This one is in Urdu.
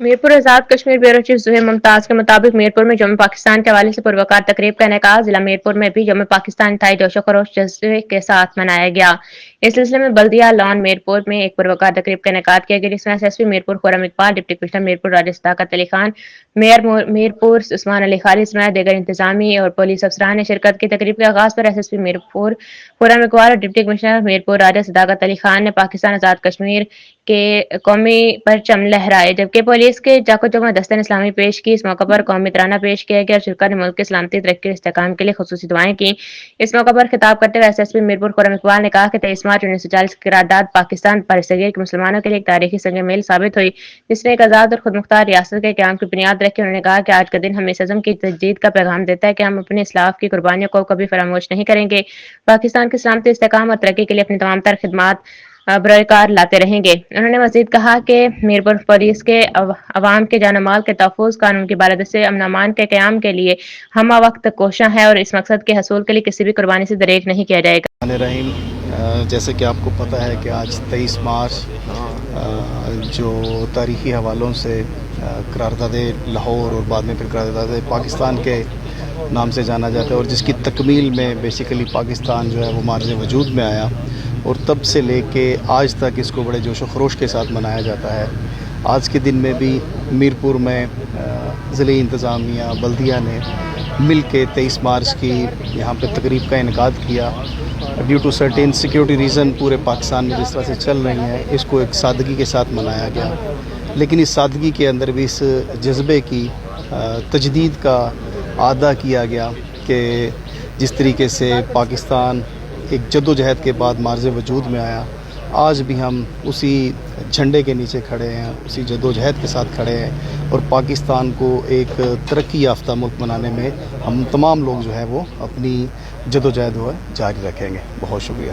میرپور آزاد کشمیر بیورو چیف زہیر ممتاز کے مطابق میرپور میں جموں پاکستان کے حوالے سے پروقار تقریب کا انعقاد ضلع میرپور میں بھی جموں پاکستان انتہائی جوش و خروش جذبے کے ساتھ منایا گیا۔ اس سلسلے میں بلدیہ لان میرپور میں ایک پروقار تقریب کا انعقاد کیا گیا، جس میں ایس پی میرپور خرم اقبال، ڈپٹی کمشنر میرپور راجہ صداقت علی خان، میئر میرپور عثمان علی خالد سمیت دیگر انتظامی اور پولیس افسران نے شرکت کی۔ تقریب کے آغاز پر ایس پی میرپور خرم اقبال اور ڈپٹی کمشنر میرپور راجہ صداقت علی خان نے پاکستان آزاد کشمیر کے قومی پرچم لہرائے، جبکہ پولیس کے چاق و چوبند دستے نے اسلامی پیش کی۔ اس موقع پر قومی ترانہ پیش کیا گیا اور شرکا نے ملک کی سلامتی، ترقی اور استحکام کے لیے خصوصی دعائیں کیں۔ اس موقع پر خطاب کرتے ہوئے ایس پی میرپور خرم اقبال نے کہا کہ 23 مارچ 1940 کی قرارداد پاکستان برصغیر کے مسلمانوں کے لیے ایک تاریخی سنگ میل ثابت ہوئی، جس نے ایک آزاد اور خود مختار ریاست کے قیام کی بنیاد رکھی۔ انہوں نے کہا کہ آج کا دن ہمیں اس عزم کی تجدید کا پیغام دیتا ہے کہ ہم اپنے اسلاف کی قربانیوں کو کبھی فراموش نہیں کریں گے، پاکستان کی سلامتی، استحکام اور ترقی کے لیے اپنی تمام تر خدمات بروئے کار لاتے رہیں گے۔ انہوں نے مزید کہا کہ میرپور پولیس کے عوام کے جان و مال کے تحفظ، قانون کی بالادستی، امن و امان کے قیام کے لیے ہمہ وقت کوشاں ہے اور اس مقصد کے حصول کے لیے کسی بھی قربانی سے دریغ نہیں کیا جائے گا۔ رحیم، جیسے کہ آپ کو پتہ ہے کہ آج 23 مارچ جو تاریخی حوالوں سے قرارداد لاہور اور بعد میں پھر قرارداد پاکستان کے نام سے جانا جاتا ہے، اور جس کی تکمیل میں بیسیکلی پاکستان جو ہے وہ مارج وجود میں آیا، اور تب سے لے کے آج تک اس کو بڑے جوش و خروش کے ساتھ منایا جاتا ہے۔ آج کے دن میں بھی میرپور میں ضلعی انتظامیہ بلدیہ نے مل کے 23 مارچ کی یہاں پہ تقریب کا انعقاد کیا۔ Due to certain security reason پورے پاکستان میں جس طرح سے چل رہی ہیں، اس کو ایک سادگی کے ساتھ منایا گیا، لیکن اس سادگی کے اندر بھی اس جذبے کی تجدید کا اعادہ کیا گیا کہ جس طریقے سے پاکستان ایک جد و جہد کے بعد مارز وجود میں آیا، آج بھی ہم اسی جھنڈے کے نیچے کھڑے ہیں، اسی جد و جہد کے ساتھ کھڑے ہیں، اور پاکستان کو ایک ترقی یافتہ ملک بنانے میں ہم تمام لوگ جو ہے وہ اپنی جد و جہد جاری رکھیں گے۔ بہت شکریہ۔